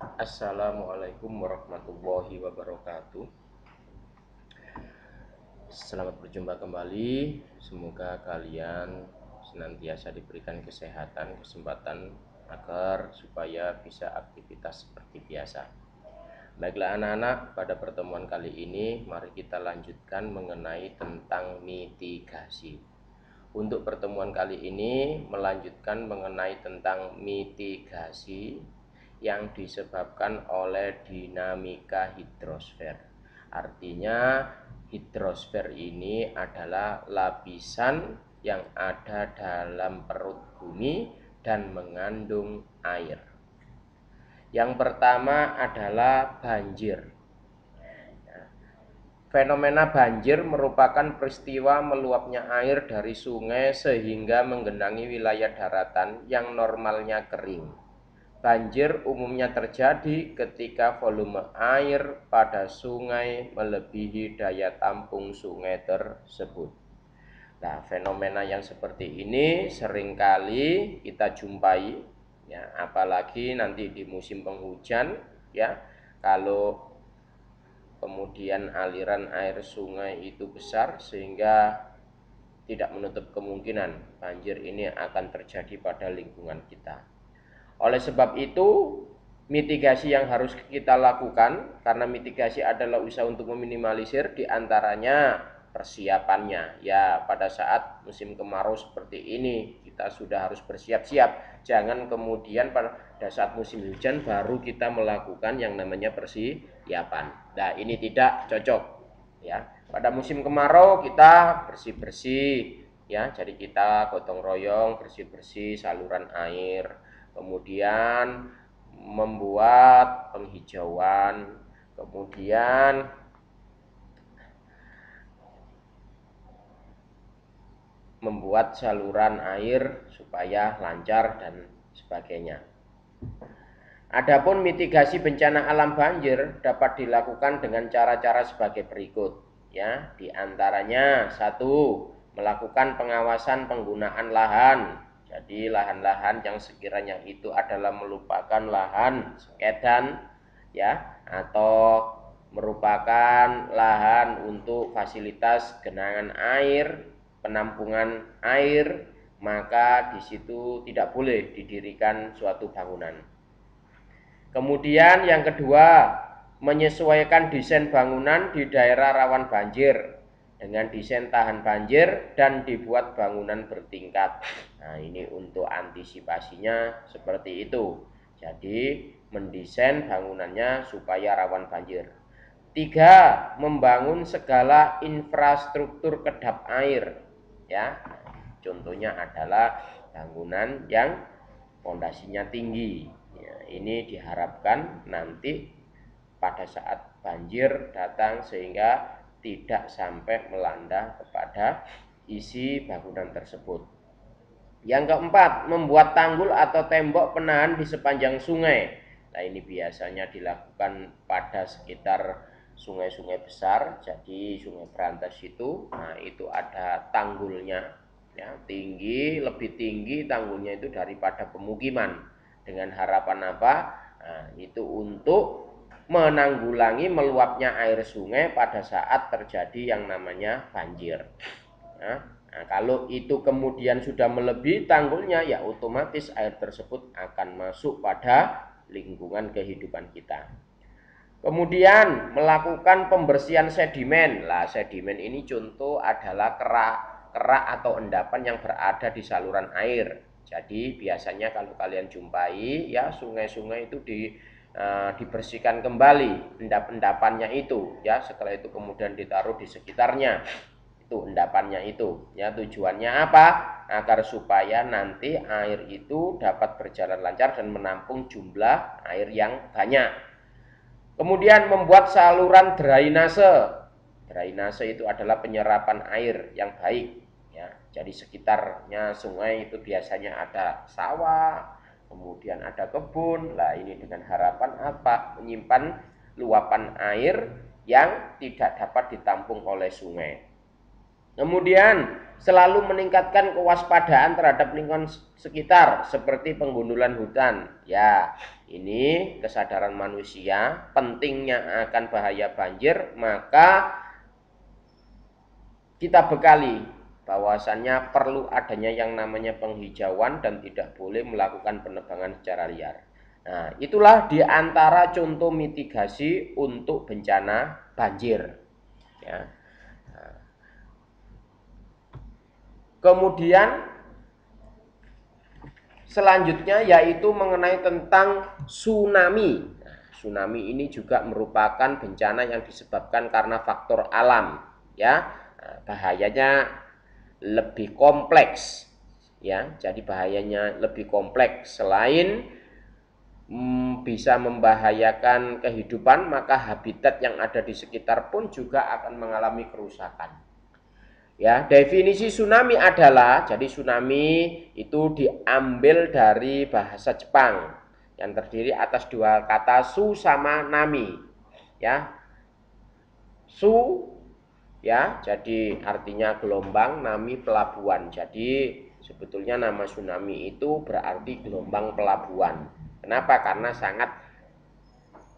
Assalamualaikum warahmatullahi wabarakatuh. Selamat berjumpa kembali. Semoga kalian senantiasa diberikan kesehatan, kesempatan agar supaya bisa aktivitas seperti biasa. Baiklah anak-anak, pada pertemuan kali ini mari kita lanjutkan mengenai tentang mitigasi. Untuk pertemuan kali ini melanjutkan mengenai tentang mitigasi yang disebabkan oleh dinamika hidrosfer. Artinya hidrosfer ini adalah lapisan yang ada dalam perut bumi dan mengandung air. Yang pertama adalah banjir. Fenomena banjir merupakan peristiwa meluapnya air dari sungai sehingga menggenangi wilayah daratan yang normalnya kering. Banjir umumnya terjadi ketika volume air pada sungai melebihi daya tampung sungai tersebut. Nah, fenomena yang seperti ini seringkali kita jumpai, ya, apalagi nanti di musim penghujan, ya, kalau kemudian aliran air sungai itu besar sehingga tidak menutup kemungkinan banjir ini akan terjadi pada lingkungan kita. Oleh sebab itu, mitigasi yang harus kita lakukan, karena mitigasi adalah usaha untuk meminimalisir, diantaranya persiapannya. Ya, pada saat musim kemarau seperti ini kita sudah harus bersiap-siap. Jangan kemudian pada saat musim hujan baru kita melakukan yang namanya persiapan. Nah, ini tidak cocok, ya. Pada musim kemarau kita bersih-bersih, ya. Jadi kita gotong royong bersih-bersih saluran air, kemudian membuat penghijauan, kemudian membuat saluran air supaya lancar dan sebagainya. Adapun mitigasi bencana alam banjir dapat dilakukan dengan cara-cara sebagai berikut, ya. Di antaranya satu, melakukan pengawasan penggunaan lahan. Jadi lahan-lahan yang sekiranya itu adalah merupakan lahan sekedan, ya, atau merupakan lahan untuk fasilitas genangan air, penampungan air, maka di situ tidak boleh didirikan suatu bangunan. Kemudian yang kedua, menyesuaikan desain bangunan di daerah rawan banjir dengan desain tahan banjir dan dibuat bangunan bertingkat. Nah, ini untuk antisipasinya seperti itu. Jadi, mendesain bangunannya supaya rawan banjir. Tiga, membangun segala infrastruktur kedap air. Ya, contohnya adalah bangunan yang fondasinya tinggi. Ya, ini diharapkan nanti pada saat banjir datang sehingga tidak sampai melanda kepada isi bangunan tersebut. Yang keempat, membuat tanggul atau tembok penahan di sepanjang sungai. Nah, ini biasanya dilakukan pada sekitar sungai-sungai besar. Jadi sungai berantas itu, nah itu ada tanggulnya, ya, tinggi, lebih tinggi tanggulnya itu daripada pemukiman. Dengan harapan apa? Nah, itu untuk menanggulangi meluapnya air sungai pada saat terjadi yang namanya banjir. Nah, kalau itu kemudian sudah melebihi tanggulnya, ya otomatis air tersebut akan masuk pada lingkungan kehidupan kita. Kemudian melakukan pembersihan sedimen. Lah, sedimen ini contoh adalah kerak atau endapan yang berada di saluran air. Jadi biasanya kalau kalian jumpai, ya, sungai-sungai itu dibersihkan kembali endap-endapannya itu, ya. Setelah itu kemudian ditaruh di sekitarnya itu endapannya itu, ya. Tujuannya apa? Agar supaya nanti air itu dapat berjalan lancar dan menampung jumlah air yang banyak. Kemudian membuat saluran drainase. Drainase itu adalah penyerapan air yang baik, ya. Jadi sekitarnya sungai itu biasanya ada sawah, kemudian ada kebun. Lah, ini dengan harapan apa? Menyimpan luapan air yang tidak dapat ditampung oleh sungai. Kemudian selalu meningkatkan kewaspadaan terhadap lingkungan sekitar seperti penggundulan hutan. Ya, ini kesadaran manusia pentingnya akan bahaya banjir, maka kita bekali bahwasannya perlu adanya yang namanya penghijauan dan tidak boleh melakukan penebangan secara liar. Nah, itulah diantara contoh mitigasi untuk bencana banjir. Ya. Kemudian selanjutnya yaitu mengenai tentang tsunami. Nah, tsunami ini juga merupakan bencana yang disebabkan karena faktor alam. Ya, nah, bahayanya lebih kompleks. Ya, jadi bahayanya lebih kompleks. Selain bisa membahayakan kehidupan, maka habitat yang ada di sekitar pun juga akan mengalami kerusakan. Ya, definisi tsunami adalah, jadi tsunami itu diambil dari bahasa Jepang yang terdiri atas dua kata su sama nami. Ya. Su ya, jadi artinya gelombang, nami pelabuhan. Jadi sebetulnya nama tsunami itu berarti gelombang pelabuhan. Kenapa? Karena sangat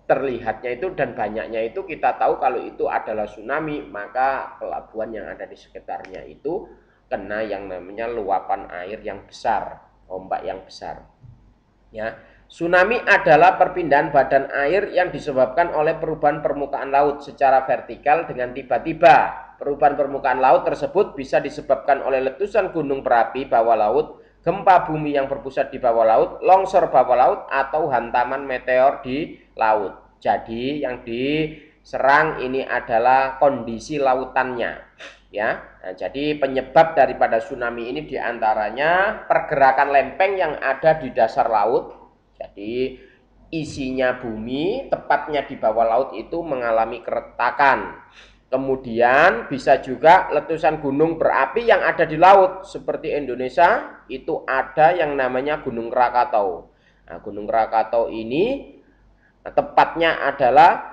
terlihatnya itu dan banyaknya itu kita tahu kalau itu adalah tsunami, maka pelabuhan yang ada di sekitarnya itu kena yang namanya luapan air yang besar, ombak yang besar. Ya, tsunami adalah perpindahan badan air yang disebabkan oleh perubahan permukaan laut secara vertikal dengan tiba-tiba. Perubahan permukaan laut tersebut bisa disebabkan oleh letusan gunung berapi bawah laut, gempa bumi yang berpusat di bawah laut, longsor bawah laut, atau hantaman meteor di laut. Jadi yang diserang ini adalah kondisi lautannya. Ya, nah, jadi penyebab daripada tsunami ini diantaranya pergerakan lempeng yang ada di dasar laut. Jadi isinya bumi, tepatnya di bawah laut itu mengalami keretakan. Kemudian bisa juga letusan gunung berapi yang ada di laut. Seperti Indonesia itu ada yang namanya Gunung Krakatau. Nah, Gunung Krakatau ini tepatnya adalah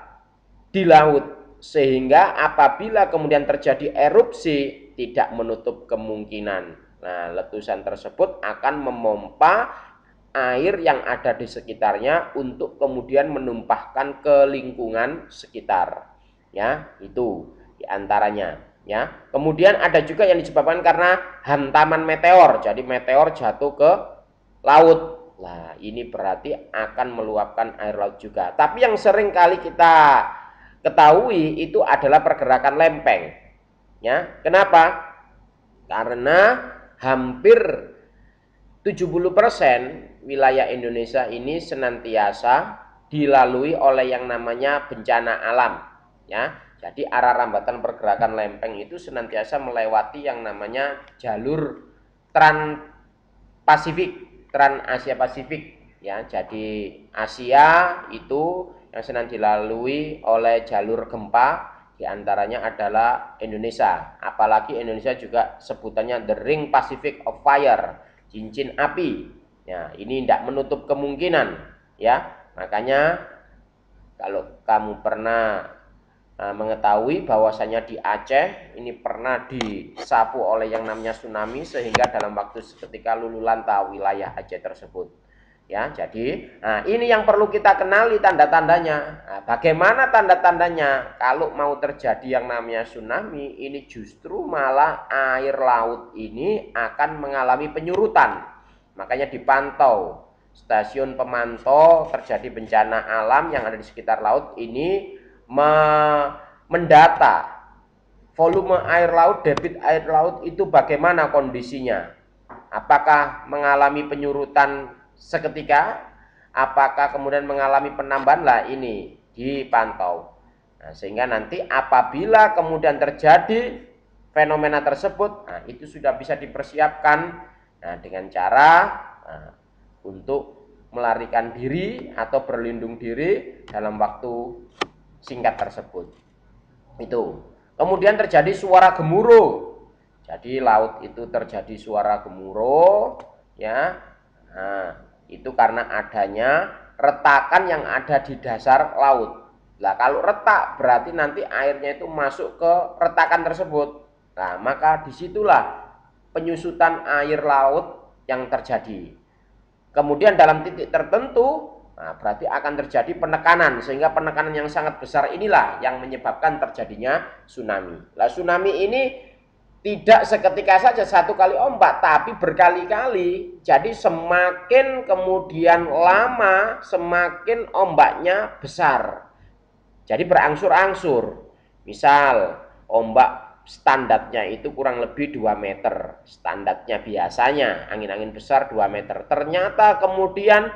di laut. Sehingga apabila kemudian terjadi erupsi tidak menutup kemungkinan. Nah, letusan tersebut akan memompa air yang ada di sekitarnya untuk kemudian menumpahkan ke lingkungan sekitar. Ya, itu diantaranya. Ya, kemudian ada juga yang disebabkan karena hantaman meteor. Jadi meteor jatuh ke laut. Nah, ini berarti akan meluapkan air laut juga. Tapi yang sering kali kita ketahui itu adalah pergerakan lempeng. Ya, kenapa? Karena hampir 70% wilayah Indonesia ini senantiasa dilalui oleh yang namanya bencana alam. Ya, jadi arah rambatan pergerakan lempeng itu senantiasa melewati yang namanya jalur Trans-Pasifik, Trans-Asia Pasifik. Ya, jadi Asia itu yang sedang dilalui oleh jalur gempa, diantaranya adalah Indonesia. Apalagi Indonesia juga sebutannya the Ring Pacific of Fire, cincin api. Ya, ini tidak menutup kemungkinan. Ya, makanya kalau kamu pernah mengetahui bahwasanya di Aceh ini pernah disapu oleh yang namanya tsunami sehingga dalam waktu seketika luluhlanta wilayah Aceh tersebut. Ya, jadi ini yang perlu kita kenali tanda-tandanya. Nah, bagaimana tanda-tandanya? Kalau mau terjadi yang namanya tsunami, ini justru malah air laut ini akan mengalami penyurutan. Makanya dipantau stasiun pemantau terjadi bencana alam yang ada di sekitar laut ini mendata volume air laut, debit air laut itu bagaimana kondisinya. Apakah mengalami penyurutan seketika, apakah kemudian mengalami penambahan, lah ini dipantau. Nah, sehingga nanti apabila kemudian terjadi fenomena tersebut, nah, itu sudah bisa dipersiapkan dengan cara untuk melarikan diri atau berlindung diri dalam waktu singkat tersebut. Itu. Kemudian terjadi suara gemuruh. Jadi laut itu terjadi suara gemuruh, ya. Nah, itu karena adanya retakan yang ada di dasar laut. Nah, kalau retak berarti nanti airnya itu masuk ke retakan tersebut. Nah, maka disitulah penyusutan air laut yang terjadi. Kemudian dalam titik tertentu, nah, berarti akan terjadi penekanan, sehingga penekanan yang sangat besar inilah yang menyebabkan terjadinya tsunami. Nah, tsunami ini tidak seketika saja satu kali ombak, tapi berkali-kali. Jadi semakin kemudian lama, semakin ombaknya besar. Jadi berangsur-angsur. Misal ombak standarnya itu kurang lebih 2 meter. Standarnya biasanya angin-angin besar 2 meter. Ternyata kemudian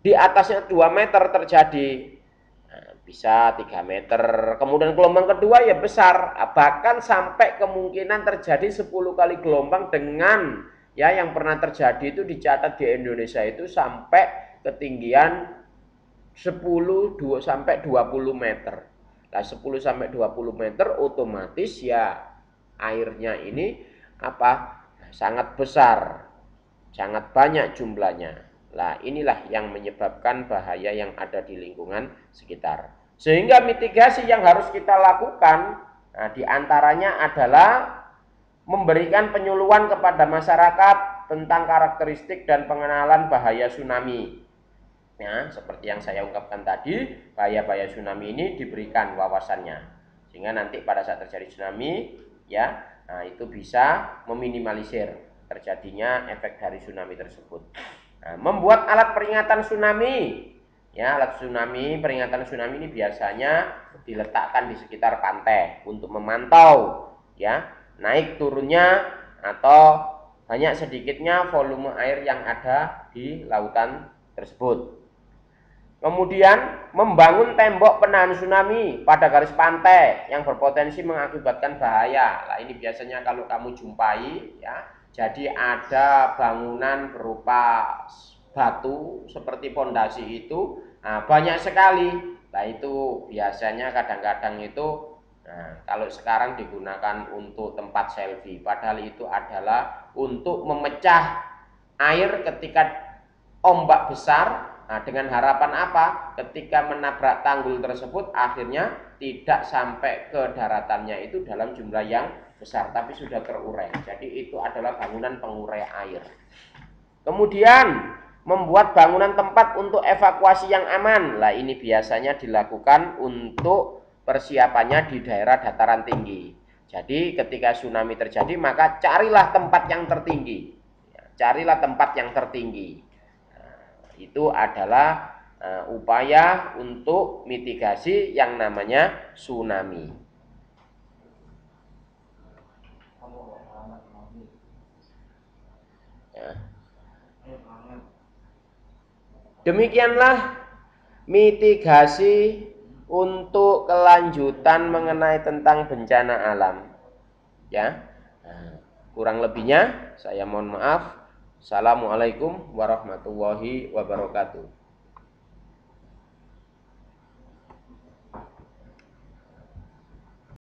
di atasnya 2 meter terjadi, bisa 3 meter. Kemudian gelombang kedua ya besar, bahkan sampai kemungkinan terjadi 10 kali gelombang dengan ya yang pernah terjadi itu dicatat di Indonesia itu sampai ketinggian 10 sampai 20 meter. Nah, 10 sampai 20 meter otomatis ya airnya ini sangat besar, sangat banyak jumlahnya. Nah, inilah yang menyebabkan bahaya yang ada di lingkungan sekitar. Sehingga mitigasi yang harus kita lakukan, nah, diantaranya adalah memberikan penyuluhan kepada masyarakat tentang karakteristik dan pengenalan bahaya tsunami. Ya, seperti yang saya ungkapkan tadi, bahaya-bahaya tsunami ini diberikan wawasannya, sehingga nanti pada saat terjadi tsunami, ya, nah, itu bisa meminimalisir terjadinya efek dari tsunami tersebut. Nah, membuat alat peringatan tsunami, ya, alat tsunami, peringatan tsunami ini biasanya diletakkan di sekitar pantai untuk memantau, ya, naik turunnya atau banyak sedikitnya volume air yang ada di lautan tersebut. Kemudian membangun tembok penahan tsunami pada garis pantai yang berpotensi mengakibatkan bahaya. Nah, ini biasanya kalau kamu jumpai, ya, jadi ada bangunan berupa batu seperti pondasi itu, nah, banyak sekali. Nah, itu biasanya kadang-kadang itu, nah, kalau sekarang digunakan untuk tempat selfie, padahal itu adalah untuk memecah air ketika ombak besar. Nah, dengan harapan apa? Ketika menabrak tanggul tersebut akhirnya tidak sampai ke daratannya itu dalam jumlah yang besar, tapi sudah terurai. Jadi itu adalah bangunan pengurai air. Kemudian membuat bangunan tempat untuk evakuasi yang aman. Nah, ini biasanya dilakukan untuk persiapannya di daerah dataran tinggi. Jadi ketika tsunami terjadi maka carilah tempat yang tertinggi. Carilah tempat yang tertinggi. Itu adalah upaya untuk mitigasi yang namanya tsunami. Ya. Demikianlah mitigasi untuk kelanjutan mengenai tentang bencana alam. Ya, kurang lebihnya saya mohon maaf. Assalamualaikum warahmatullahi wabarakatuh.